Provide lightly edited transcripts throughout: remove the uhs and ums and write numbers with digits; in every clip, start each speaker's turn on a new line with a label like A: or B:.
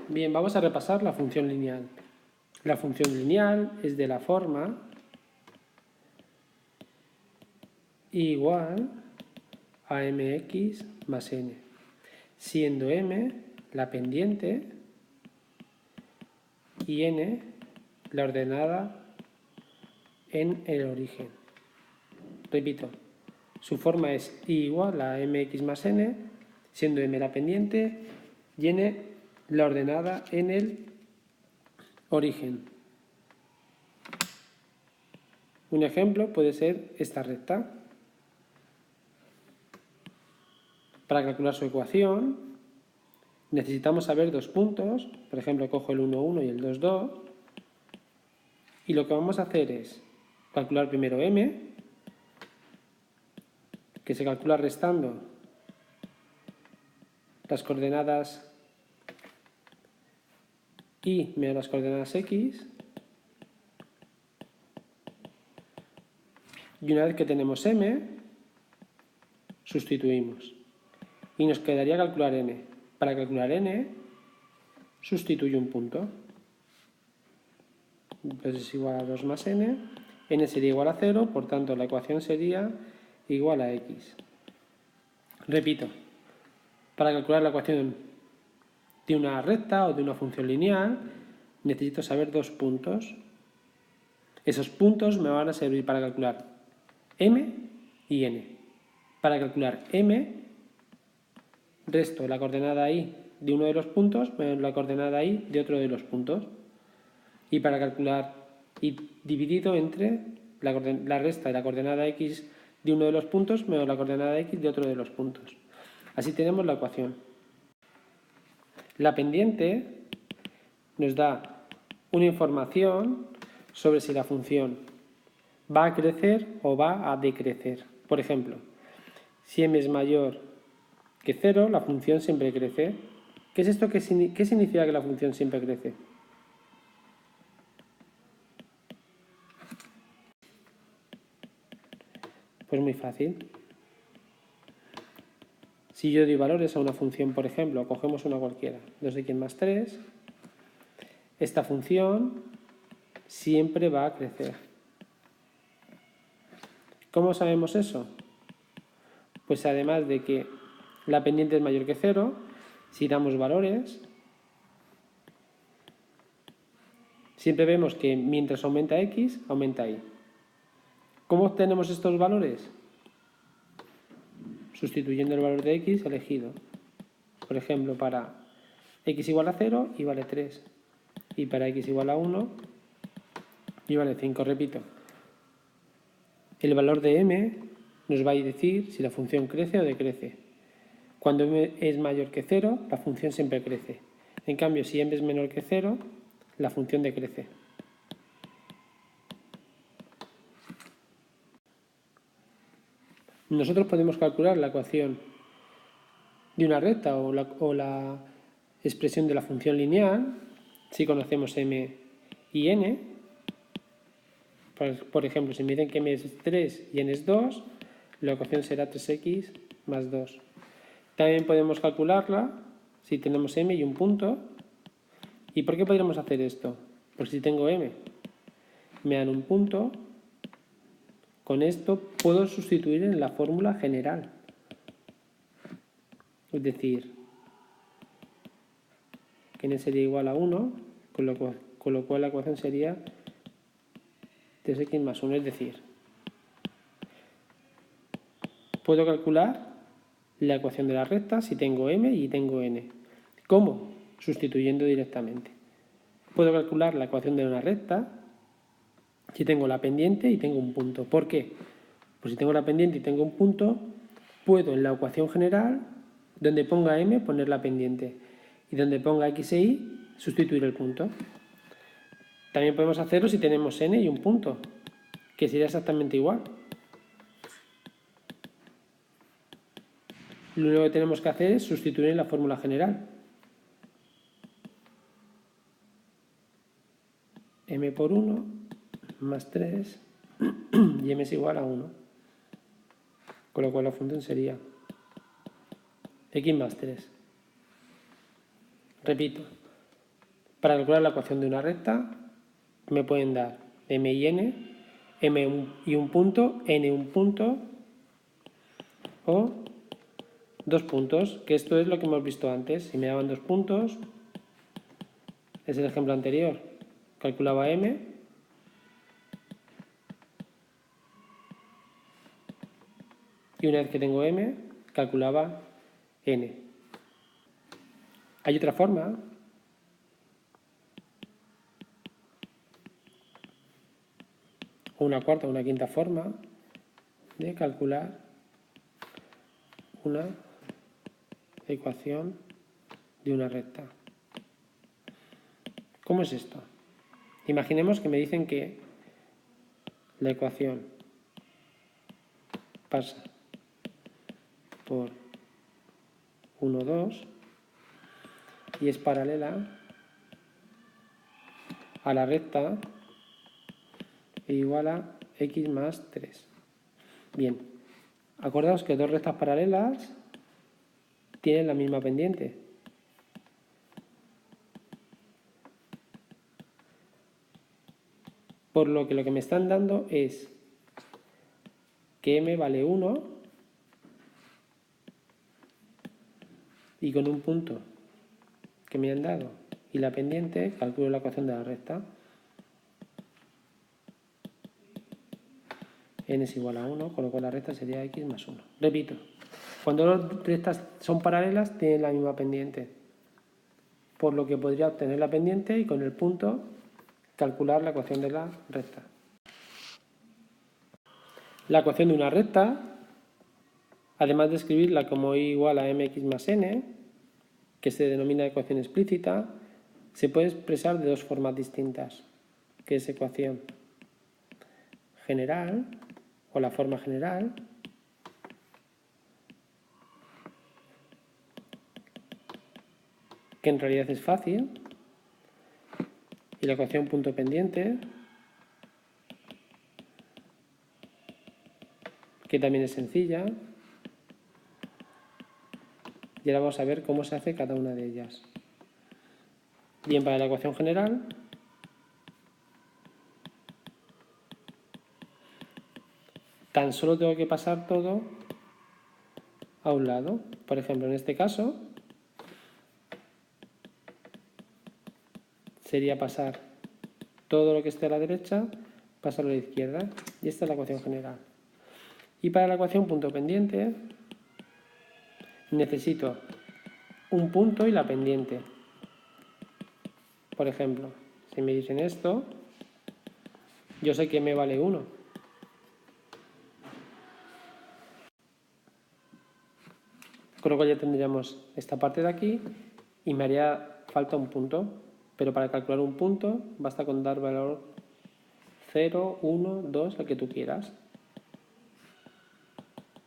A: Bien, vamos a repasar la función lineal. La función lineal es de la forma igual a mx más n, siendo m la pendiente y n la ordenada en el origen. Repito, su forma es igual a mx más n, siendo m la pendiente y n la ordenada en el origen. Un ejemplo puede ser esta recta. Para calcular su ecuación necesitamos saber dos puntos. Por ejemplo, cojo el 1, 1 y el 2, 2. Y lo que vamos a hacer es calcular primero m, que se calcula restando las coordenadas y menos las coordenadas x. Y una vez que tenemos m, sustituimos. Y nos quedaría calcular n. Para calcular n, sustituyo un punto. Entonces es igual a 2 más n. N sería igual a 0, por tanto la ecuación sería igual a x. Repito, para calcular la ecuación de una recta o de una función lineal, necesito saber dos puntos. Esos puntos me van a servir para calcular m y n. Para calcular m, resto la coordenada y de uno de los puntos menos la coordenada y de otro de los puntos. Y para calcular y dividido entre la resta de la coordenada x de uno de los puntos menos la coordenada x de otro de los puntos. Así tenemos la ecuación. La pendiente nos da una información sobre si la función va a crecer o va a decrecer. Por ejemplo, si m es mayor que 0, la función siempre crece. ¿Qué es esto? ¿Qué significa que la función siempre crece? Pues muy fácil. Si yo doy valores a una función, por ejemplo, cogemos una cualquiera, 2x más 3, esta función siempre va a crecer. ¿Cómo sabemos eso? Pues además de que la pendiente es mayor que 0, si damos valores, siempre vemos que mientras aumenta x, aumenta y. ¿Cómo obtenemos estos valores? Sustituyendo el valor de x elegido. Por ejemplo, para x igual a 0 y vale 3. Y para x igual a 1 y vale 5. Repito, el valor de m nos va a decir si la función crece o decrece. Cuando m es mayor que 0, la función siempre crece. En cambio, si m es menor que 0, la función decrece. Nosotros podemos calcular la ecuación de una recta o la expresión de la función lineal si conocemos m y n. Por ejemplo, si me dicen que m es 3 y n es 2, la ecuación será 3x más 2. También podemos calcularla si tenemos m y un punto. ¿Y por qué podríamos hacer esto? Porque si tengo m, me dan un punto, con esto puedo sustituir en la fórmula general. Es decir, que n sería igual a 1, con lo cual la ecuación sería 3x más 1. Es decir, puedo calcular la ecuación de la recta si tengo m y tengo n. ¿Cómo? Sustituyendo directamente. Puedo calcular la ecuación de una recta si tengo la pendiente y tengo un punto. ¿Por qué? Pues si tengo la pendiente y tengo un punto, puedo en la ecuación general, donde ponga m, poner la pendiente. Y donde ponga x e y, sustituir el punto. También podemos hacerlo si tenemos n y un punto, que sería exactamente igual. Lo único que tenemos que hacer es sustituir en la fórmula general. M por 1 más 3 y m es igual a 1. Con lo cual la función sería x más 3. Repito, Para calcular la ecuación de una recta me pueden dar m y n, m y un punto, n un punto o 2 puntos, que esto es lo que hemos visto antes. Si me daban 2 puntos, es el ejemplo anterior, calculaba m y una vez que tengo m, calculaba n. Hay otra forma o una cuarta o una quinta forma de calcular una ecuación de una recta. ¿Cómo es esto? Imaginemos que me dicen que la ecuación pasa por 1, 2 y es paralela a la recta e igual a x más 3. Bien, acordaos que dos rectas paralelas tienen la misma pendiente. Por lo que me están dando es que m vale 1 y con un punto que me han dado y la pendiente calculo la ecuación de la recta. N es igual a 1, con lo cual la recta sería x más 1. Repito, cuando dos rectas son paralelas tienen la misma pendiente, por lo que podría obtener la pendiente y con el punto calcular la ecuación de la recta. La ecuación de una recta, además de escribirla como y igual a mx más n, que se denomina ecuación explícita, se puede expresar de dos formas distintas, que es ecuación general o la forma general, que en realidad es fácil, y la ecuación punto pendiente, que también es sencilla, y ahora vamos a ver cómo se hace cada una de ellas. Bien, para la ecuación general, tan solo tengo que pasar todo a un lado. Por ejemplo, en este caso, sería pasar todo lo que esté a la derecha, pasarlo a la izquierda. Y esta es la ecuación general. Y para la ecuación punto pendiente, necesito un punto y la pendiente. Por ejemplo, si me dicen esto, yo sé que m vale 1. Con lo cual ya tendríamos esta parte de aquí y me haría falta un punto. Pero para calcular un punto basta con dar valor 0, 1, 2, el que tú quieras.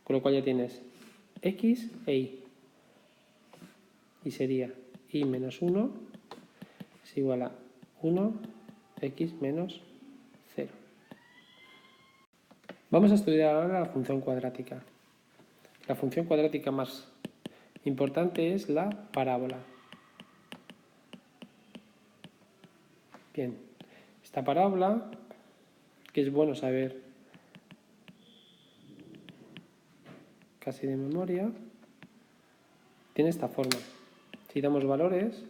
A: Con lo cual ya tienes x e y. Y sería y menos 1 es igual a 1, x menos 0. Vamos a estudiar ahora la función cuadrática. La función cuadrática más importante es la parábola. Bien, esta parábola, que es bueno saber casi de memoria, tiene esta forma. Si damos valores,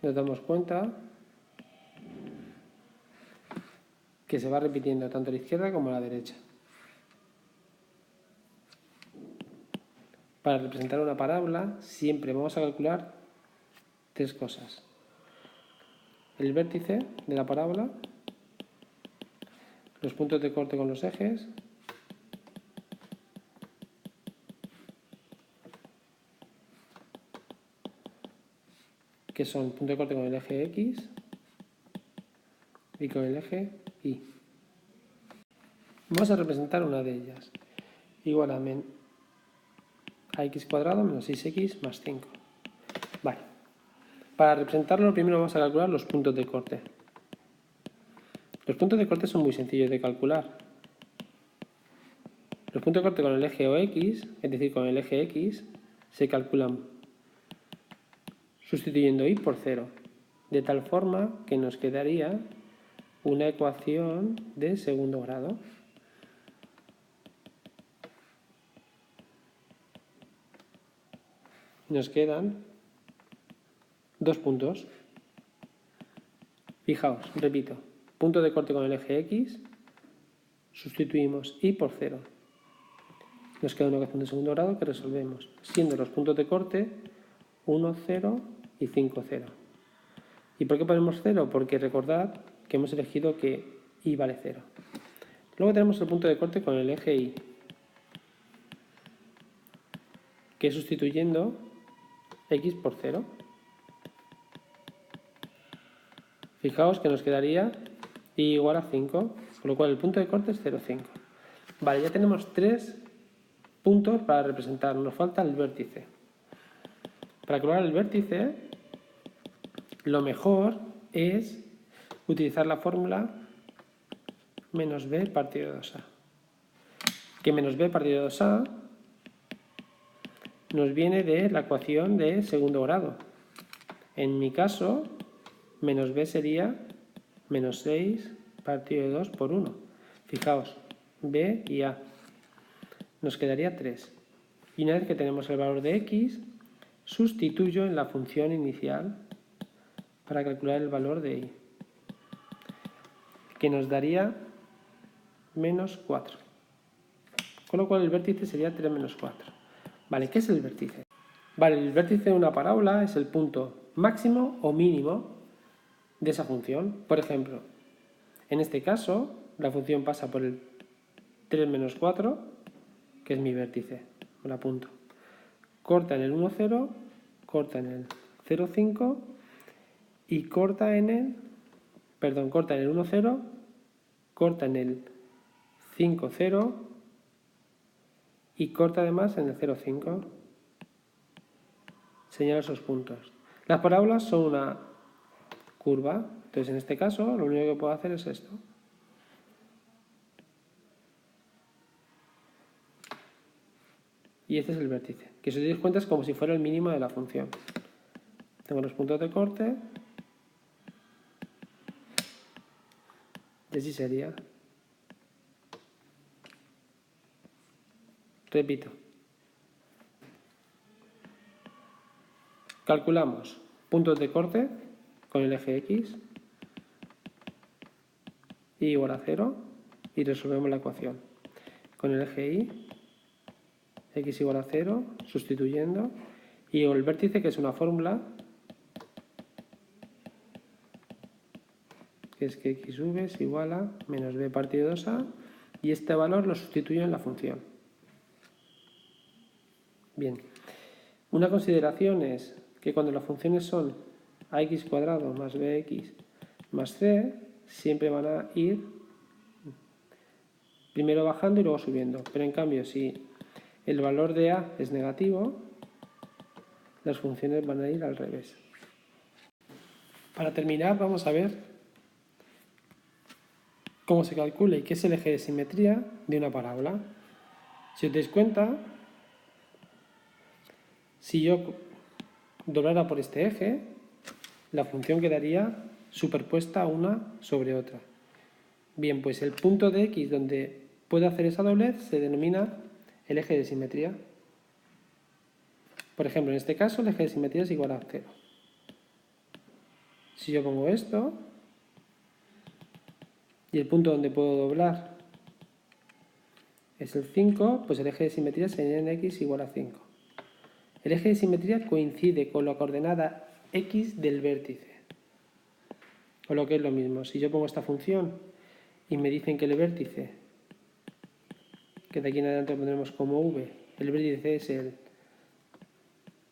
A: nos damos cuenta que se va repitiendo tanto a la izquierda como a la derecha. Para representar una parábola siempre vamos a calcular tres cosas. El vértice de la parábola, los puntos de corte con los ejes, que son punto de corte con el eje X y con el eje Y. Vamos a representar una de ellas, igual a x cuadrado menos 6x más 5. Vale. Para representarlo, primero vamos a calcular los puntos de corte. Los puntos de corte son muy sencillos de calcular. Los puntos de corte con el eje OX, es decir, con el eje X, se calculan sustituyendo y por 0, de tal forma que nos quedaría una ecuación de segundo grado. Nos quedan 2 puntos. Fijaos, repito, punto de corte con el eje X, sustituimos y por 0. Nos queda una ecuación de segundo grado que resolvemos, siendo los puntos de corte 1, 0 y 5, 0. ¿Y por qué ponemos 0? Porque recordad que hemos elegido que y vale 0. Luego tenemos el punto de corte con el eje Y, que sustituyendo X por 0. Fijaos que nos quedaría y igual a 5, con lo cual el punto de corte es 0, 5. Vale, ya tenemos 3 puntos para representar, nos falta el vértice. Para calcular el vértice, lo mejor es utilizar la fórmula menos b partido de 2a. Que menos b partido de 2a nos viene de la ecuación de segundo grado. En mi caso, menos b sería menos 6 partido de 2 por 1. Fijaos, b y a. Nos quedaría 3. Y una vez que tenemos el valor de x, sustituyo en la función inicial para calcular el valor de y, que nos daría menos 4. Con lo cual el vértice sería 3 menos 4. Vale, ¿qué es el vértice? Vale, el vértice de una parábola es el punto máximo o mínimo de esa función. Por ejemplo, en este caso, la función pasa por el 3 menos 4, que es mi vértice. Me lo apunto. Corta en el 1, 0, corta en el 0, 5 y corta en el 1, 0, corta en el 5, 0 y corta además en el 0, 5. Señala esos puntos. Las parábolas son una curva, entonces en este caso lo único que puedo hacer es esto. Y este es el vértice, que si os dais cuenta es como si fuera el mínimo de la función. Tengo los puntos de corte. Y así sería. Repito. Calculamos puntos de corte con el eje X, y igual a 0, y resolvemos la ecuación. Con el eje Y, x igual a 0, sustituyendo, y el vértice, que es una fórmula, que es que xv es igual a menos b partido de 2a, y este valor lo sustituyo en la función. Bien, una consideración es que cuando las funciones son ax cuadrado más bx más c, siempre van a ir primero bajando y luego subiendo. Pero en cambio, si el valor de a es negativo, las funciones van a ir al revés. Para terminar, vamos a ver cómo se calcula y qué es el eje de simetría de una parábola. Si os dais cuenta, si yo doblara por este eje, la función quedaría superpuesta una sobre otra. Bien, pues el punto de x donde puedo hacer esa doblez se denomina el eje de simetría. Por ejemplo, en este caso el eje de simetría es igual a 0. Si yo pongo esto, y el punto donde puedo doblar es el 5, pues el eje de simetría sería en x igual a 5. El eje de simetría coincide con la coordenada x del vértice. O lo que es lo mismo, si yo pongo esta función y me dicen que el vértice, que de aquí en adelante lo pondremos como v, el vértice es el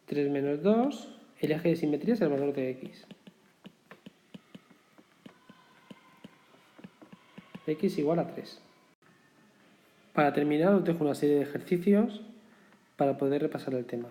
A: 3 menos 2, el eje de simetría es el valor de x. X igual a 3. Para terminar os dejo una serie de ejercicios para poder repasar el tema.